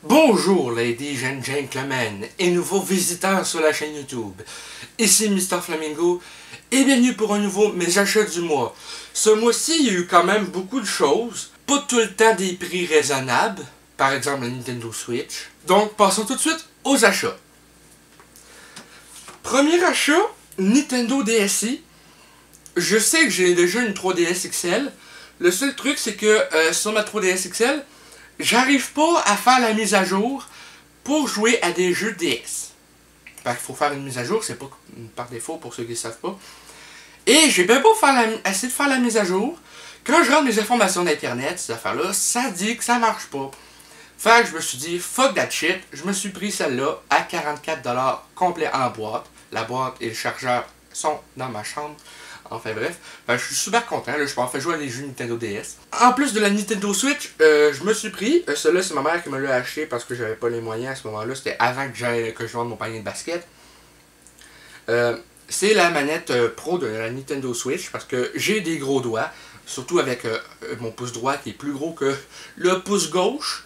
Bonjour ladies and gentlemen et nouveaux visiteurs sur la chaîne YouTube. Ici Mr Flamingo et bienvenue pour un nouveau Mes achats du mois. Ce mois-ci, il y a eu quand même beaucoup de choses. Pas tout le temps des prix raisonnables. Par exemple la Nintendo Switch. Donc passons tout de suite aux achats. Premier achat, Nintendo DSi. Je sais que j'ai déjà une 3DS XL. Le seul truc c'est que sur ma 3DS XL, j'arrive pas à faire la mise à jour pour jouer à des jeux DS. Fait qu'il faut faire une mise à jour, c'est pas par défaut pour ceux qui ne savent pas. Et j'ai bien beau essayer de faire la mise à jour. Quand je rentre mes informations d'internet, ces affaires-là, ça dit que ça marche pas. Fait que je me suis dit, fuck that shit, je me suis pris celle-là à 44$ complet en boîte. La boîte et le chargeur sont dans ma chambre. Enfin bref, je suis super content, là, je peux en fait jouer à des jeux Nintendo DS. En plus de la Nintendo Switch, je me suis pris, celui-là c'est ma mère qui me l'a acheté parce que j'avais pas les moyens à ce moment-là, c'était avant que je vende mon panier de basket. C'est la manette pro de la Nintendo Switch parce que j'ai des gros doigts, surtout avec mon pouce droit qui est plus gros que le pouce gauche.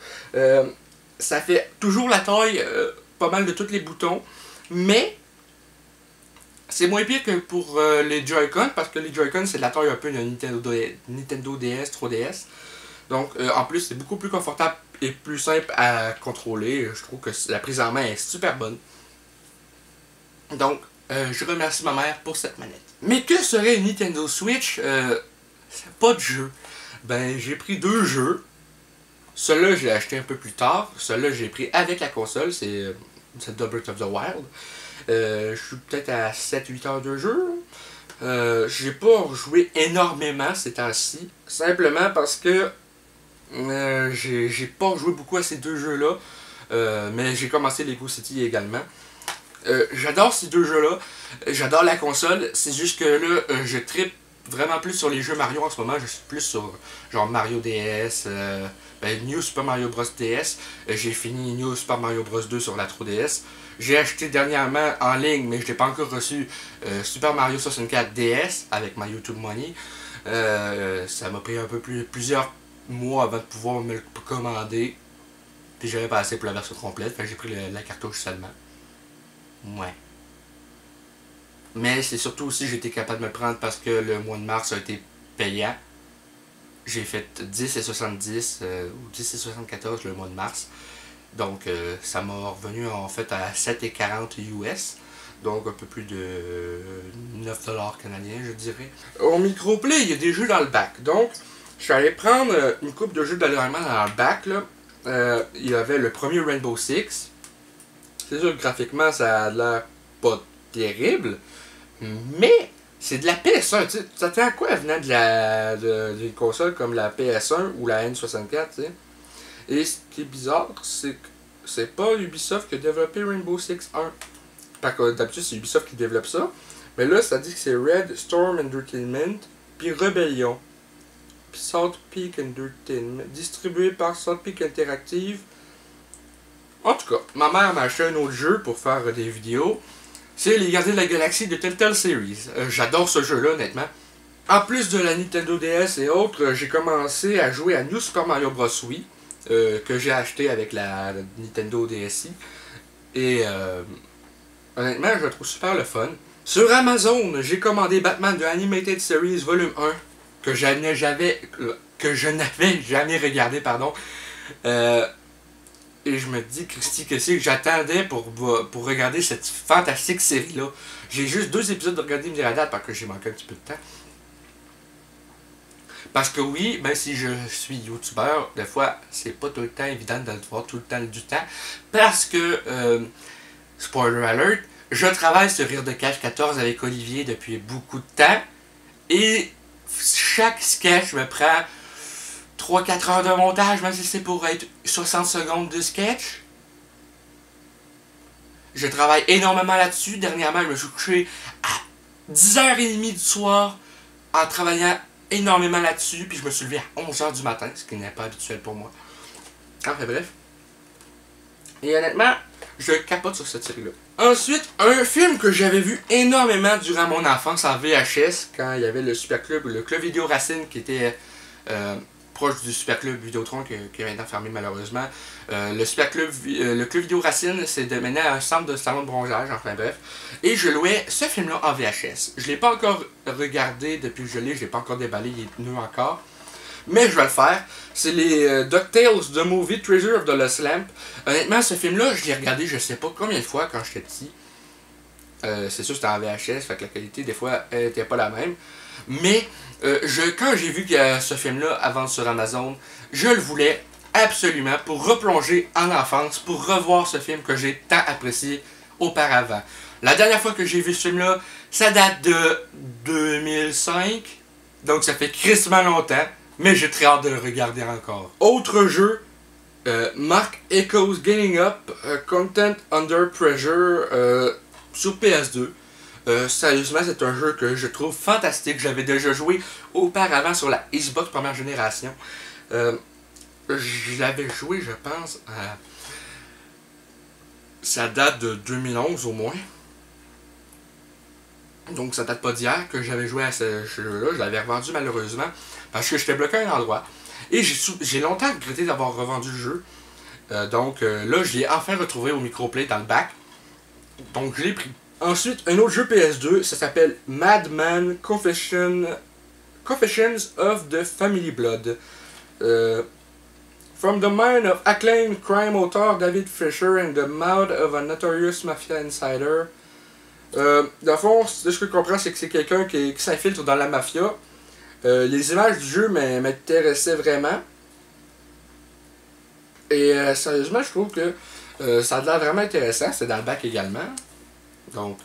Ça fait toujours la taille pas mal de tous les boutons, mais c'est moins pire que pour les Joy-Con, parce que les Joy-Con c'est de la taille un peu de Nintendo DS, 3DS. Donc en plus c'est beaucoup plus confortable et plus simple à contrôler. Je trouve que la prise en main est super bonne. Donc je remercie ma mère pour cette manette. Mais que serait une Nintendo Switch pas de jeu? Ben j'ai pris deux jeux. Celui-là j'ai acheté un peu plus tard. Celui-là j'ai pris avec la console, c'est Zelda Breath of the Wild. Je suis peut-être à 7-8 heures de jeu. J'ai pas joué énormément ces temps-ci. Simplement parce que j'ai pas joué beaucoup à ces deux jeux-là. Mais j'ai commencé Lego City également. J'adore ces deux jeux-là. J'adore la console. C'est juste que là, je trippe vraiment plus sur les jeux Mario en ce moment. Je suis plus sur genre Mario DS, New Super Mario Bros DS. J'ai fini New Super Mario Bros 2 sur la 3DS. J'ai acheté dernièrement en ligne, mais je n'ai pas encore reçu Super Mario 64 DS avec ma YouTube Money. Ça m'a pris un peu plusieurs mois avant de pouvoir me le commander. Puis j'avais pas assez pour la version complète, j'ai pris la cartouche seulement. Ouais. Mais c'est surtout aussi j'ai été capable de me prendre parce que le mois de mars a été payant. J'ai fait 10 et 70 ou 10 et 74 le mois de mars. Donc ça m'a revenu en fait à 7,40 US. Donc un peu plus de 9$ canadiens je dirais. Au microplay, il y a des jeux dans le bac. Donc je suis allé prendre une coupe de jeux d'allemand dans le bac. Là. Il y avait le premier Rainbow Six. C'est sûr que graphiquement ça a l'air pas terrible. Mais c'est de la PS1. Tu t'attends à quoi venant d'une console comme la PS1 ou la N64, tu sais? Et ce qui est bizarre, c'est que c'est pas Ubisoft qui a développé Rainbow Six 1. Parce que d'habitude c'est Ubisoft qui développe ça. Mais là ça dit que c'est Red Storm Entertainment, puis Rebellion. Puis Salt Peak Entertainment. Distribué par Salt Peak Interactive. En tout cas, ma mère m'a acheté un autre jeu pour faire des vidéos. C'est les Gardiens de la Galaxie de Telltale Series. J'adore ce jeu-là, honnêtement. En plus de la Nintendo DS et autres, j'ai commencé à jouer à New Super Mario Bros. Wii. Que j'ai acheté avec la Nintendo DSi. Et honnêtement, je le trouve super le fun. Sur Amazon, j'ai commandé Batman de Animated Series Volume 1. Que je n'avais jamais regardé, pardon. Et je me dis, Christy, que c'est que j'attendais pour regarder cette fantastique série-là. J'ai juste 2 épisodes de regarder me dire à date parce que j'ai manqué un petit peu de temps. Parce que oui, même si je suis youtubeur, des fois, c'est pas tout le temps évident de le voir tout le temps du temps. Parce que, spoiler alert, je travaille sur Rire de Cache 14 avec Olivier depuis beaucoup de temps. Et chaque sketch me prend 3-4 heures de montage, même si c'est pour être 60 secondes de sketch. Je travaille énormément là-dessus. Dernièrement, je me suis couché à 10h30 du soir en travaillant énormément là-dessus. Puis je me suis levé à 11h du matin, ce qui n'est pas habituel pour moi. Enfin bref. Et honnêtement, je capote sur cette série-là. Ensuite, un film que j'avais vu énormément durant mon enfance en VHS, quand il y avait le Super Club, le Club Vidéo Racine qui était proche du Super Club Vidéotron qui est maintenant fermé malheureusement. Le Club Vidéo Racine s'est démené à un centre de salon de bronzage, enfin bref. Et je louais ce film-là en VHS. Je ne l'ai pas encore regardé depuis que je l'ai pas encore déballé, il est neuf encore. Mais je vais le faire. C'est les DuckTales The Movie Treasure of the Lost Lamp. Honnêtement, ce film-là, je l'ai regardé je sais pas combien de fois quand j'étais petit. C'est sûr c'était en VHS, fait que la qualité des fois elle était pas la même. Mais quand j'ai vu qu'il y a ce film-là à vendre sur Amazon, je le voulais absolument pour replonger en enfance, pour revoir ce film que j'ai tant apprécié auparavant. La dernière fois que j'ai vu ce film-là, ça date de 2005, donc ça fait crissement longtemps, mais j'ai très hâte de le regarder encore. Autre jeu, Mark Echoes Gaining Up, Content Under Pressure sur PS2. Sérieusement, c'est un jeu que je trouve fantastique. J'avais déjà joué auparavant sur la Xbox première génération. Je l'avais joué, je pense, à... Ça date de 2011 au moins. Donc ça date pas d'hier que j'avais joué à ce jeu-là. Je l'avais revendu malheureusement parce que j'étais bloqué à un endroit. Et j'ai longtemps regretté d'avoir revendu le jeu. Donc là, je l'ai enfin retrouvé au microplay dans le bac. Donc je l'ai pris. Ensuite, un autre jeu PS2, ça s'appelle Madman Confessions of the Family Blood. From the mind of acclaimed crime author David Fisher and the mouth of a notorious mafia insider. Dans le fond, ce que je comprends, c'est que c'est quelqu'un qui s'infiltre dans la mafia. Les images du jeu m'intéressaient vraiment. Et sérieusement, je trouve que ça a l'air vraiment intéressant. C'est dans le bac également. Donc,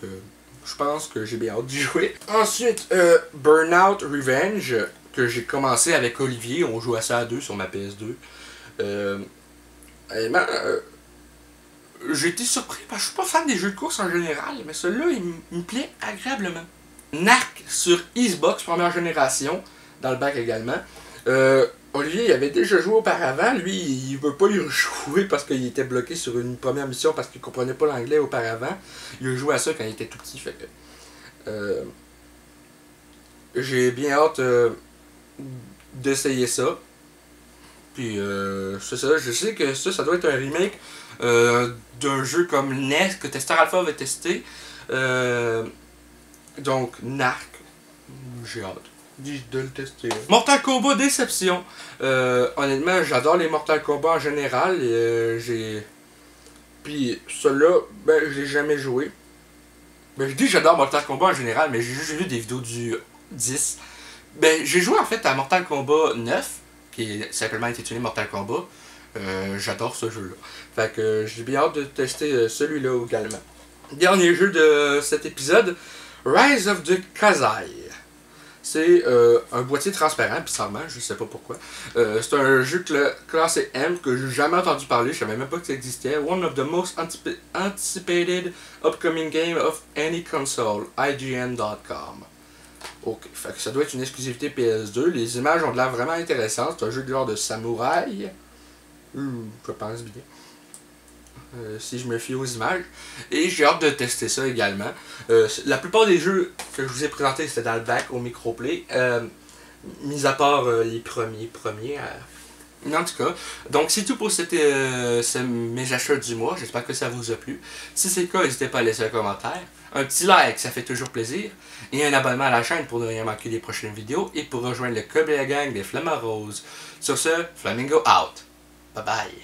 je pense que j'ai bien hâte d'y jouer. Ensuite, Burnout Revenge, que j'ai commencé avec Olivier. On joue à ça à deux sur ma PS2. J'ai été surpris parce que je suis pas fan des jeux de course en général, mais celui-là, il me plaît agréablement. Narc sur Xbox, première génération, dans le bac également. Olivier, il avait déjà joué auparavant. Lui, il veut pas y rejouer parce qu'il était bloqué sur une première mission parce qu'il comprenait pas l'anglais auparavant. Il a joué à ça quand il était tout petit. Fait que, j'ai bien hâte d'essayer ça. Puis, c'est ça. Je sais que ça doit être un remake d'un jeu comme NES que Tester Alpha avait testé. Donc, Narc. J'ai hâte de le tester. Mortal Kombat Déception. Honnêtement, j'adore les Mortal Kombat en général. Puis, celui-là, ben, je l'ai jamais joué. Ben, je dis que j'adore Mortal Kombat en général, mais j'ai juste vu des vidéos du 10. Ben, j'ai joué en fait à Mortal Kombat 9, qui est simplement intitulé Mortal Kombat. J'adore ce jeu-là. Fait que j'ai bien hâte de tester celui-là également. Dernier jeu de cet épisode, Rise of the Kazai. C'est un boîtier transparent, bizarrement, je sais pas pourquoi. C'est un jeu classé M que j'ai jamais entendu parler, je savais même pas que ça existait. One of the most anticipated upcoming game of any console, IGN.com. Ok, fait que ça doit être une exclusivité PS2. Les images ont de l'air vraiment intéressantes. C'est un jeu de genre de samouraï. Je pense bien. Si je me fie aux images. Et j'ai hâte de tester ça également. La plupart des jeux que je vous ai présentés, c'était dans le bac au microplay. Mis à part les premiers. Mais en tout cas, donc c'est tout pour mes achats du mois. J'espère que ça vous a plu. Si c'est le cas, n'hésitez pas à laisser un commentaire. Un petit like, ça fait toujours plaisir. Et un abonnement à la chaîne pour ne rien manquer des prochaines vidéos. Et pour rejoindre le club et la gang des Flamants Roses. Sur ce, Flamingo out. Bye bye.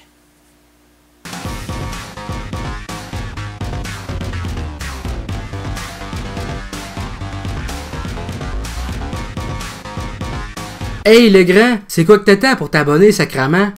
Hey le grand, c'est quoi que t'attends pour t'abonner sacrément?